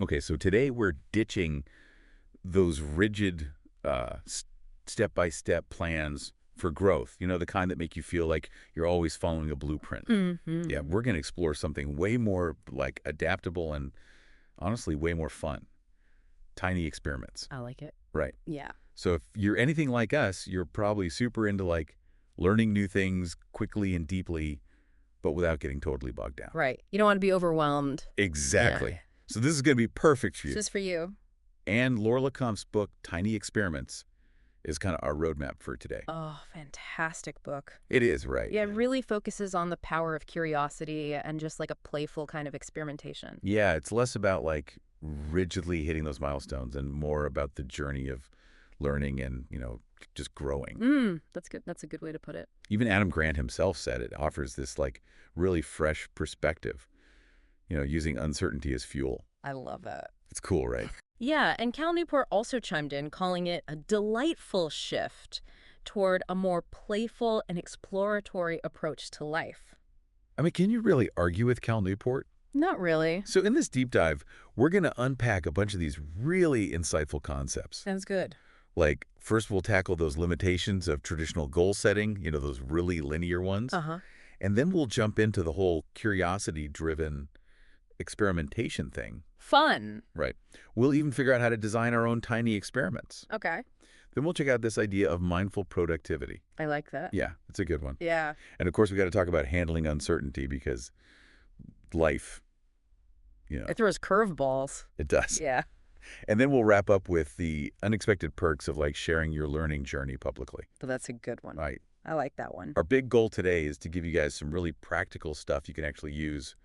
Okay, so today we're ditching those rigid step-by-step plans for growth, the kind that make you feel like you're always following a blueprint. Yeah, Hmm. we're going to explore something way more like adaptable and honestly way more fun. Tiny experiments. I like it. Right. Yeah. So if you're anything like us, you're probably super into like learning new things quickly and deeply, but without getting totally bogged down. Right. You don't want to be overwhelmed. Yeah. Exactly. So this is going to be perfect for It's you. just for you. Anne-Laure Le Cunff's book, Tiny Experiments, is kind of our roadmap for today. Oh, fantastic book. It is, right? Yeah, it really focuses on the power of curiosity and just like a playful kind of experimentation. Yeah, it's less about like rigidly hitting those milestones and more about the journey of learning and, just growing. That's good. That's a good way to put it. Even Adam Grant himself said it offers this like really fresh perspective, using uncertainty as fuel. I love that. It's cool, right? Yeah, and Cal Newport also chimed in, calling it a delightful shift toward a more playful and exploratory approach to life. I mean, can you really argue with Cal Newport? Not really. So in this deep dive, we're going to unpack a bunch of these really insightful concepts. Sounds good. Like, first we'll tackle those limitations of traditional goal setting, those really linear ones. Uh-huh. And then we'll jump into the whole curiosity-driven experimentation thing. Fun. Right. We'll even figure out how to design our own tiny experiments. Okay. Then we'll check out this idea of mindful productivity. I like that. Yeah, it's a good one. Yeah. And of course, we got to talk about handling uncertainty because life, It throws curveballs. it does. Yeah. And then we'll wrap up with the unexpected perks of like sharing your learning journey publicly. But that's a good one. Right. I like that one. Our big goal today is to give you guys some really practical stuff you can actually use,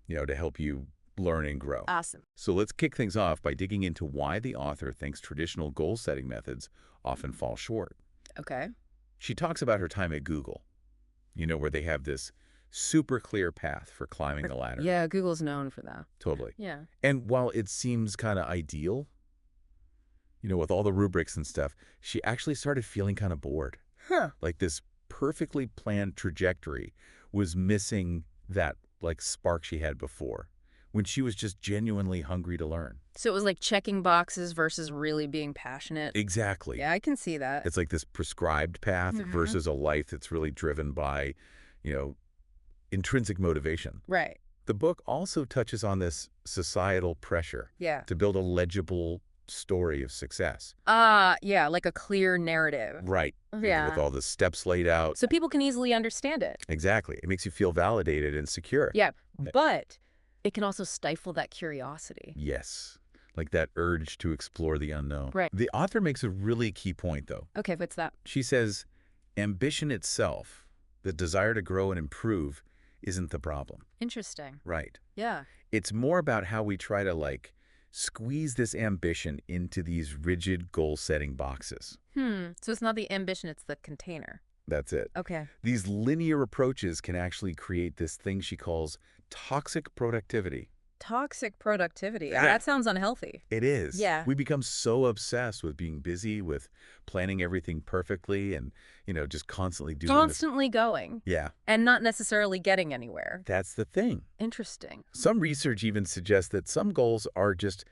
to help you learn and grow. Awesome. So let's kick things off by digging into why the author thinks traditional goal-setting methods often fall short. Okay. She talks about her time at Google, where they have this super clear path for climbing the ladder. Yeah, Google's known for that. Totally. Yeah. And while it seems kind of ideal, with all the rubrics and stuff, she actually started feeling kind of bored. Huh. Like this perfectly planned trajectory was missing that like spark she had before when she was just genuinely hungry to learn. So it was like checking boxes versus really being passionate. Exactly. Yeah, I can see that. It's like this prescribed path versus a life that's really driven by, intrinsic motivation. Right. The book also touches on this societal pressure Yeah. to build a legible story of success. Yeah, like a clear narrative. Right. Yeah. With all the steps laid out. So people can easily understand it. Exactly. It makes you feel validated and secure. Yeah, but it can also stifle that curiosity. Yes. Like that urge to explore the unknown. Right. The author makes a really key point, though. Okay, what's that? She says, ambition itself, the desire to grow and improve, isn't the problem. Interesting. Right. Yeah. It's more about how we try to, like, squeeze this ambition into these rigid goal-setting boxes. So it's not the ambition, it's the container. That's it. Okay. These linear approaches can actually create this thing she calls toxic productivity. Toxic productivity. Yeah. That sounds unhealthy. It is. Yeah. We become so obsessed with being busy, with planning everything perfectly and, just constantly doing this. Constantly going. Yeah, And not necessarily getting anywhere. that's the thing. Interesting. Some research even suggests that some goals are just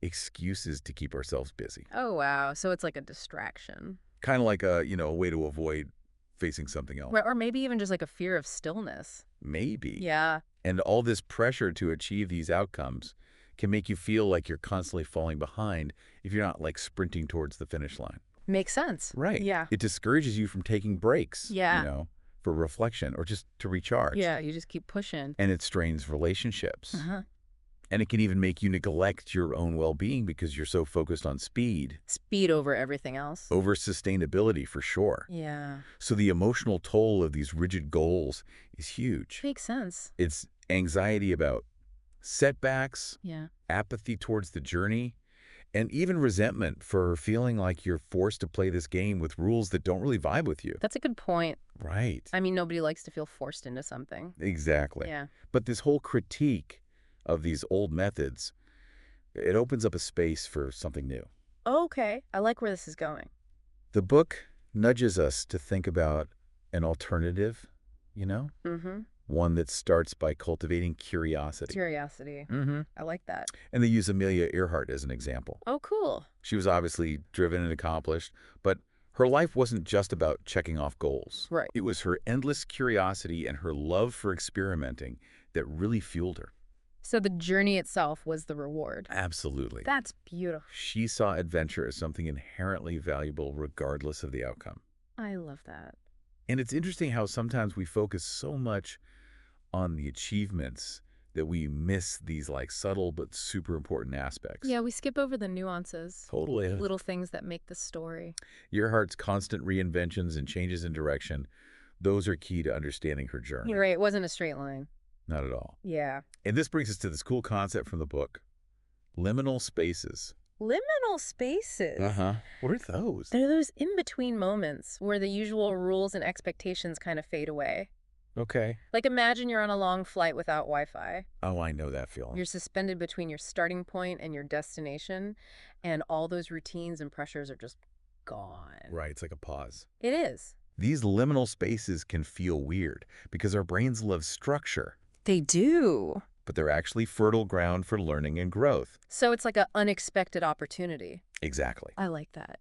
excuses to keep ourselves busy. Oh, wow. So it's like a distraction. Kind of like a way to avoid facing something else. Or maybe even just like a fear of stillness. Maybe. Yeah. And all this pressure to achieve these outcomes can make you feel like you're constantly falling behind if you're not like sprinting towards the finish line. Makes sense. Right. Yeah. It discourages you from taking breaks, Yeah. for reflection or just to recharge. Yeah, you just keep pushing. And it strains relationships. Uh-huh. And it can even make you neglect your own well-being because you're so focused on speed. Speed over everything else. Over sustainability, for sure. Yeah. So the emotional toll of these rigid goals is huge. Makes sense. It's anxiety about setbacks, Yeah. apathy towards the journey, and even resentment for feeling like you're forced to play this game with rules that don't really vibe with you. That's a good point. Right. I mean, nobody likes to feel forced into something. Exactly. Yeah. But this whole critique of these old methods, it opens up a space for something new. Okay. I like where this is going. The book nudges us to think about an alternative, Mm-hmm. one that starts by cultivating curiosity. Curiosity. Mm-hmm. I like that. And they use Amelia Earhart as an example. Oh, cool. She was obviously driven and accomplished, but her life wasn't just about checking off goals. Right. It was her endless curiosity and her love for experimenting that really fueled her. So the journey itself was the reward. Absolutely. That's beautiful. She saw adventure as something inherently valuable regardless of the outcome. I love that. And it's interesting how sometimes we focus so much on the achievements that we miss these like subtle but super important aspects. Yeah, we skip over the nuances. Totally. Little things that make the story. Earhart's constant reinventions and changes in direction, those are key to understanding her journey. You're right. It wasn't a straight line. Not at all. Yeah. And this brings us to this cool concept from the book, liminal spaces. Liminal spaces. What are those? They're those in-between moments where the usual rules and expectations kind of fade away. Okay. Like imagine you're on a long flight without Wi-Fi. Oh, I know that feeling. You're suspended between your starting point and your destination, and all those routines and pressures are just gone. Right, it's like a pause. It is. These liminal spaces can feel weird because our brains love structure, They do. but they're actually fertile ground for learning and growth. So it's like an unexpected opportunity. Exactly. I like that.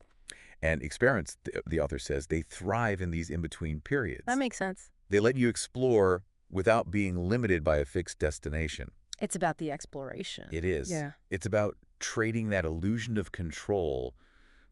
And experiments, the author says, they thrive in these in-between periods. That makes sense. They let you explore without being limited by a fixed destination. It's about the exploration. It is. Yeah. It's about trading that illusion of control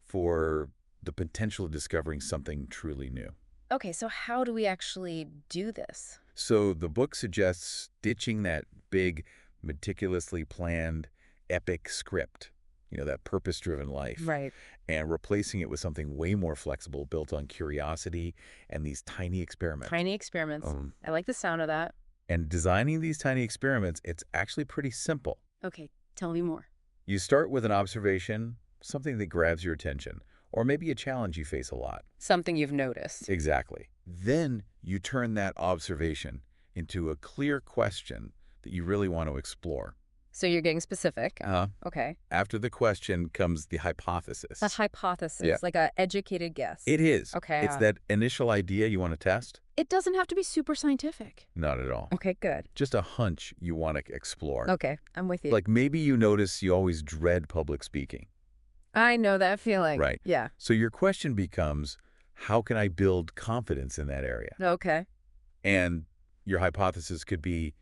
for the potential of discovering something truly new. Okay, so how do we actually do this? So the book suggests ditching that big, meticulously planned, epic script, that purpose-driven life, Right. and replacing it with something way more flexible, built on curiosity and these tiny experiments. Tiny experiments. I like the sound of that. And designing these tiny experiments, it's actually pretty simple. Okay, tell me more. You start with an observation, something that grabs your attention, or maybe a challenge you face a lot. Something you've noticed. Exactly. Then you turn that observation into a clear question that you really want to explore. So you're getting specific. Okay. After the question comes the hypothesis. A hypothesis, Yeah. like an educated guess. It is. Okay. It's that initial idea you want to test? It doesn't have to be super scientific. Not at all. Okay, good. Just a hunch you want to explore. Okay, I'm with you. Like maybe you notice you always dread public speaking. I know that feeling. Right. Yeah. So your question becomes, how can I build confidence in that area? Okay. And your hypothesis could be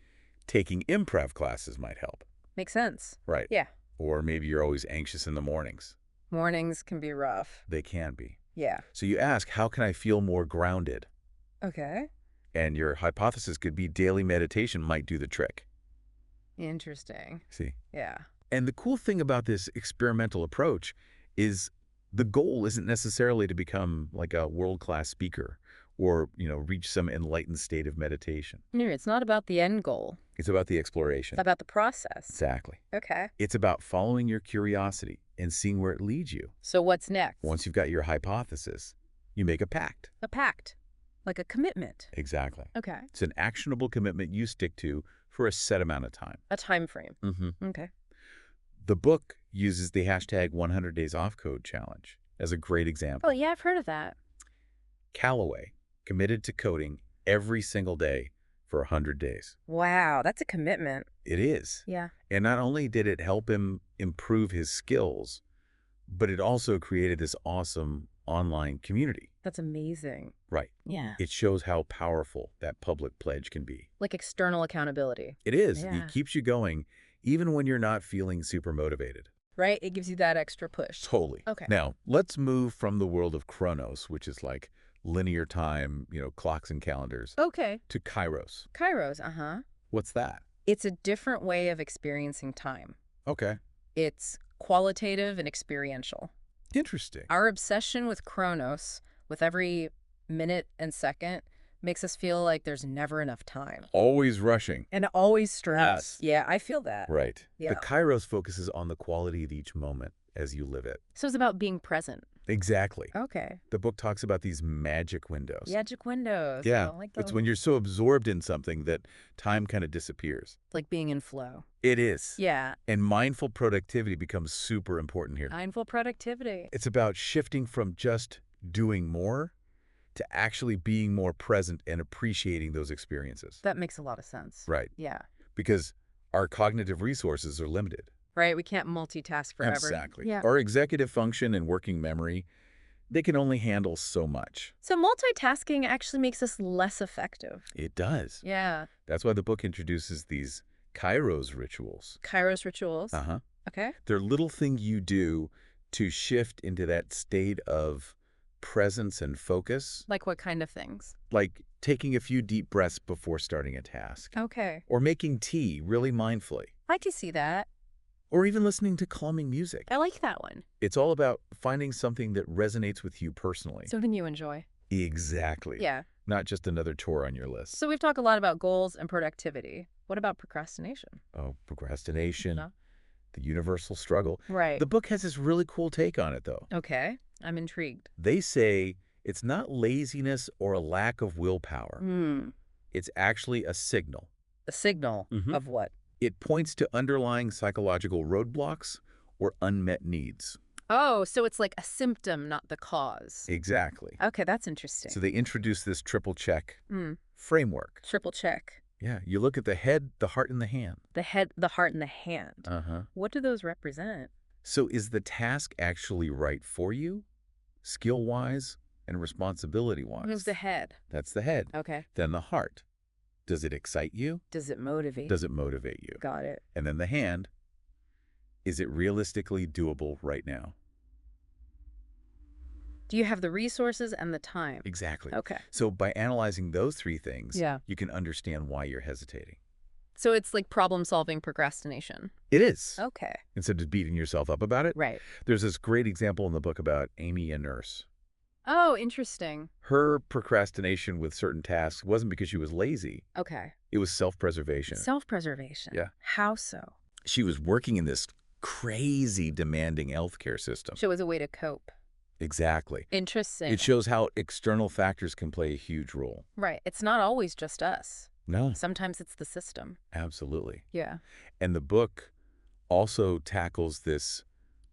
taking improv classes might help. Makes sense. Right. Yeah. Or maybe you're always anxious in the mornings. Mornings can be rough. They can be. Yeah. So you ask, how can I feel more grounded? Okay. And your hypothesis could be daily meditation might do the trick. Interesting. See? Yeah. And the cool thing about this experimental approach is the goal isn't necessarily to become like a world-class speaker or, reach some enlightened state of meditation. No, it's not about the end goal. It's about the exploration. It's about the process. Exactly. Okay. It's about following your curiosity and seeing where it leads you. So what's next? Once you've got your hypothesis, you make a pact. A pact. Like a commitment. Exactly. Okay. It's an actionable commitment you stick to for a set amount of time. A time frame. Mm-hmm. Okay. The book uses the hashtag 100 Days Off Code Challenge as a great example. Oh, yeah, I've heard of that. Callaway committed to coding every single day for 100 days. Wow, that's a commitment. It is. Yeah. And not only did it help him improve his skills, but it also created this awesome online community. That's amazing. Right. Yeah. It shows how powerful that public pledge can be. Like external accountability. It is. Yeah. It keeps you going even when you're not feeling super motivated. Right? It gives you that extra push. Totally. Okay. Now, let's move from the world of Chronos, which is like linear time, clocks and calendars, Okay. to Kairos. Kairos, uh-huh. What's that? It's a different way of experiencing time. Okay. It's qualitative and experiential. Interesting. Our obsession with Chronos, with every minute and second, makes us feel like there's never enough time. Always rushing. And always stress. Yes. Yeah, I feel that. Right. Yeah. The Kairos focuses on the quality of each moment as you live it. So it's about being present. Exactly. Okay. The book talks about these magic windows. Magic windows. Yeah. I like It's those. when you're so absorbed in something that time kind of disappears. Like being in flow. It is. Yeah. And mindful productivity becomes super important here. Mindful productivity. It's about shifting from just doing more to actually being more present and appreciating those experiences. That makes a lot of sense. Right. Yeah. Because our cognitive resources are limited. Right, we can't multitask forever. Exactly. Yeah. Our executive function and working memory, they can only handle so much. So multitasking actually makes us less effective. It does. Yeah. That's why the book introduces these Kairos rituals. Kairos rituals. Uh-huh. Okay. They're little things you do to shift into that state of presence and focus, Like what kind of things? like taking a few deep breaths before starting a task, Okay. or making tea really mindfully, I can see that. or even listening to calming music. I like that one. It's all about finding something that resonates with you personally. Something you enjoy. Exactly. Yeah. Not just another chore on your list. So we've talked a lot about goals and productivity. What about procrastination? Oh, procrastination, No? the universal struggle. Right. The book has this really cool take on it, though. Okay. I'm intrigued. They say it's not laziness or a lack of willpower. It's actually a signal. A signal Mhm. of what? It points to underlying psychological roadblocks or unmet needs. Oh, so it's like a symptom, not the cause. Exactly. Okay, that's interesting. So they introduce this triple check Mm, framework. triple check. Yeah, you look at the head, the heart, and the hand. The head, the heart, and the hand. Uh-huh. What do those represent? So is the task actually right for you, skill-wise and responsibility-wise? Who's the head? That's the head. Okay. Then the heart. Does it excite you? Does it motivate? Does it motivate you? Got it. And then the hand. Is it realistically doable right now? Do you have the resources and the time? Exactly. Okay. So by analyzing those three things, Yeah. you can understand why you're hesitating. So it's like problem-solving procrastination. It is. Okay. Instead of beating yourself up about it. Right. There's this great example in the book about Amy, a nurse. Oh, interesting. Her procrastination with certain tasks wasn't because she was lazy. Okay. It was self-preservation. Self-preservation. Yeah. How so? She was working in this crazy demanding healthcare system. So it was a way to cope. Exactly. Interesting. It shows how external factors can play a huge role. Right. It's not always just us. No, Sometimes it's the system. absolutely. Yeah. And the book also tackles this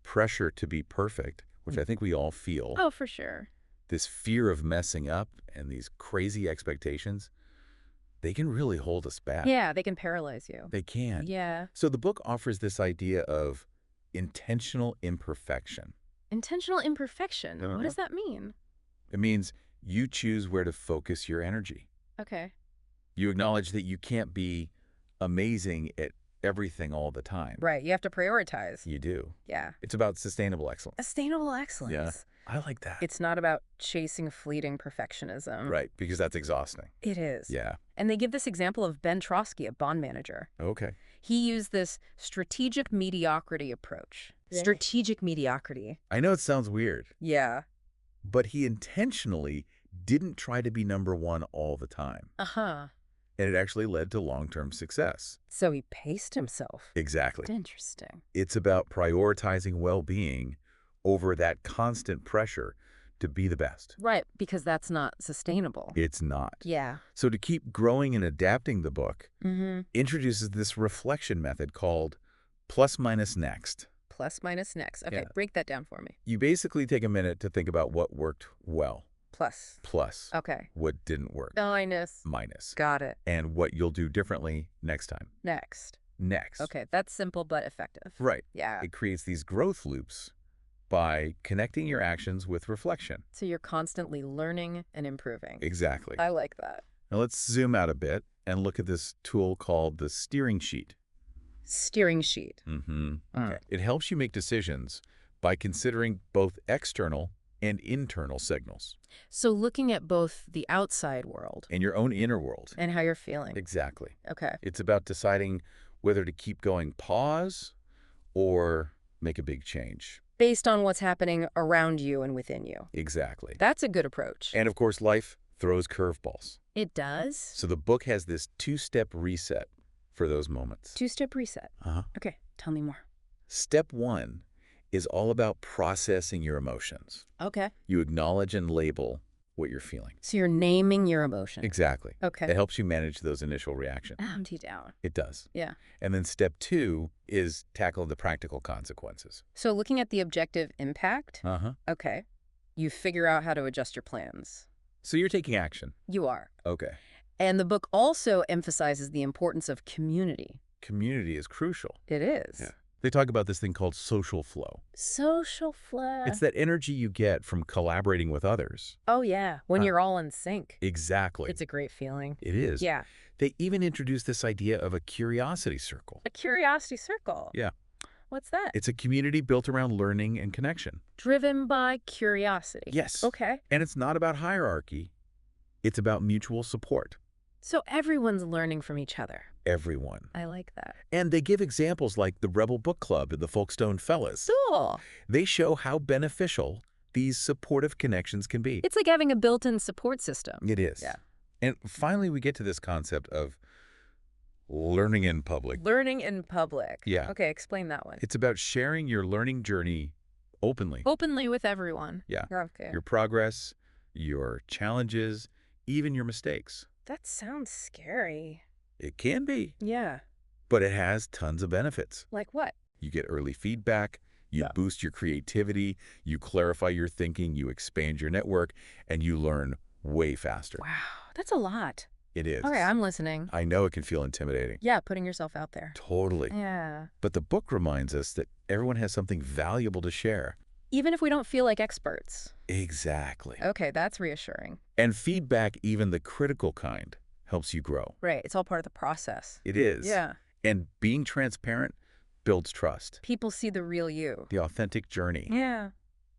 pressure to be perfect, which I think we all feel. Oh, for sure. This fear of messing up and these crazy expectations, they can really hold us back. Yeah, they can paralyze you. They can. Yeah. So the book offers this idea of intentional imperfection. Intentional imperfection. What Uh-huh. does that mean? It means you choose where to focus your energy. Okay. You acknowledge that you can't be amazing at everything all the time. Right. You have to prioritize. You do. Yeah. It's about sustainable excellence. Sustainable excellence. Yeah. I like that. It's not about chasing fleeting perfectionism. Right, because that's exhausting. It is. Yeah. And they give this example of Ben Trotsky, a bond manager. Okay. He used this strategic mediocrity approach. Yeah. Strategic mediocrity. I know it sounds weird, Yeah. but he intentionally didn't try to be number one all the time. Uh-huh. And it actually led to long-term success. So he paced himself. Exactly. Interesting. It's about prioritizing well-being over that constant pressure to be the best. Right, because that's not sustainable. It's not. Yeah. So to keep growing and adapting the book Mm-hmm. introduces this reflection method called plus minus next. Plus minus next. Okay, Yeah. break that down for me. You basically take a minute to think about what worked well, Plus. plus Okay. what didn't work, Minus. minus, Got it. and what you'll do differently next time. Next. Next. Okay, that's simple but effective. Right. Yeah. It creates these growth loops by connecting your actions with reflection. So you're constantly learning and improving. Exactly. I like that. Now let's zoom out a bit and look at this tool called the steering sheet. Steering sheet. Mm-hmm. Okay. It helps you make decisions by considering both external and internal signals So looking at both the outside world and your own inner world. and how you're feeling. Exactly. Okay. It's about deciding whether to keep going pause or make a big change. Based on what's happening around you and within you. Exactly. That's a good approach. And of course, life throws curveballs. It does? So the book has this two-step reset for those moments. Two-step reset. Uh-huh. Okay, tell me more. Step one is all about processing your emotions. Okay. You acknowledge and label what you're feeling. So you're naming your emotion. Exactly. Okay. It helps you manage those initial reactions. Empty down. It does. Yeah. And then step two is tackle the practical consequences. So looking at the objective impact. Uh-huh. Okay. You figure out how to adjust your plans. So you're taking action. You are. Okay. And the book also emphasizes the importance of community. Community is crucial. It is. Yeah. They talk about this thing called social flow. Social flow. It's that energy you get from collaborating with others. Oh, yeah. When Uh, you're all in sync. Exactly. It's a great feeling. It is. Yeah. They even introduced this idea of a curiosity circle. A curiosity circle. Yeah. What's that? It's a community built around learning and connection. Driven by curiosity. Yes. Okay. And it's not about hierarchy. It's about mutual support. So everyone's learning from each other. Everyone. I like that. And they give examples like the Rebel Book Club and the Folkestone Fellas. Cool. They show how beneficial these supportive connections can be. It's like having a built-in support system. It is. Yeah. And finally, we get to this concept of learning in public. Learning in public. Yeah. Okay, explain that one. It's about sharing your learning journey openly. Openly with everyone. Yeah. Okay. Your progress, your challenges, even your mistakes. That sounds scary. It can be, Yeah. but it has tons of benefits. Like what? You get early feedback, you boost your creativity, you clarify your thinking, you expand your network, and you learn way faster. Wow, that's a lot. It is. Okay, I'm listening. I know it can feel intimidating. Yeah, putting yourself out there. Totally. Yeah. But the book reminds us that everyone has something valuable to share. Even if we don't feel like experts. Exactly. Okay, that's reassuring. And feedback, even the critical kind, helps you grow. Right, it's all part of the process. It is. Yeah. And being transparent builds trust, People see the real you. the authentic journey, Yeah,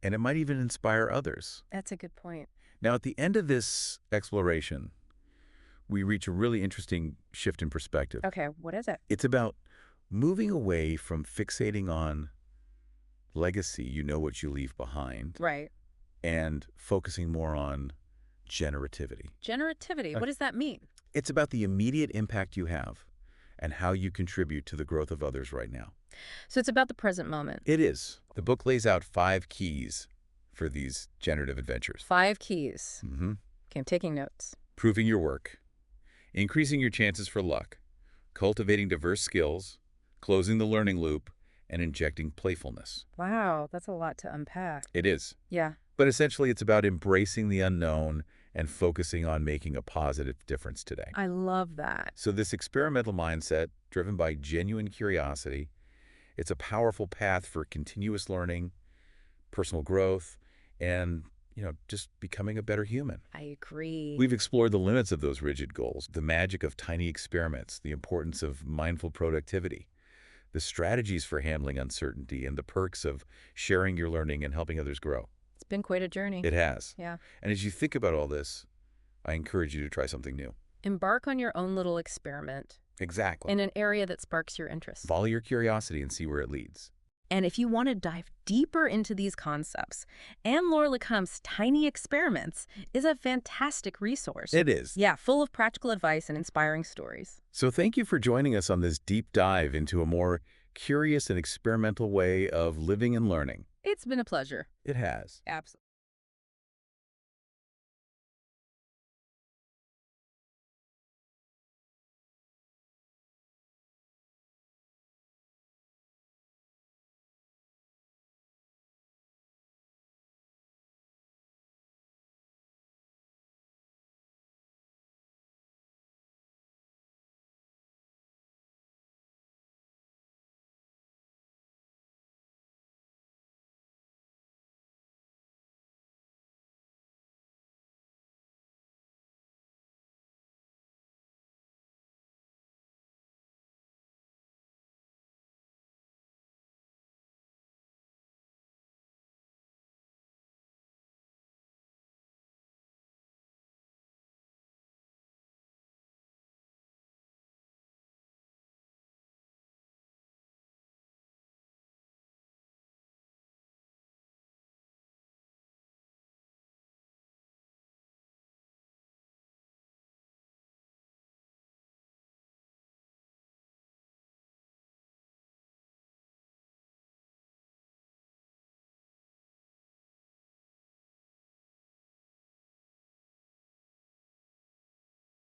and it might even inspire others. that's a good point. Now, at the end of this exploration, we reach a really interesting shift in perspective. Okay, what is it? It's about moving away from fixating on legacy, you know what you leave behind, Right. and focusing more on generativity. Generativity, what does that mean? It's about the immediate impact you have and how you contribute to the growth of others right now. So it's about the present moment. It is. The book lays out 5 keys for these generative adventures. 5 keys. Mm-hmm. Okay, I'm taking notes. Proving your work, increasing your chances for luck, cultivating diverse skills, closing the learning loop, and injecting playfulness. Wow, that's a lot to unpack. It is. Yeah. But essentially, it's about embracing the unknown and focusing on making a positive difference today. I love that. So this experimental mindset, driven by genuine curiosity, it's a powerful path for continuous learning, personal growth, and, just becoming a better human. I agree. We've explored the limits of those rigid goals, the magic of tiny experiments, the importance of mindful productivity, the strategies for handling uncertainty, and the perks of sharing your learning and helping others grow. It's been quite a journey. It has. Yeah. And as you think about all this, I encourage you to try something new. Embark on your own little experiment Exactly. in an area that sparks your interest. Follow your curiosity and see where it leads. And if you want to dive deeper into these concepts, Anne-Laure Le Cunff's Tiny Experiments is a fantastic resource. It is. Yeah, full of practical advice and inspiring stories. So thank you for joining us on this deep dive into a more curious and experimental way of living and learning. It's been a pleasure. It has. Absolutely.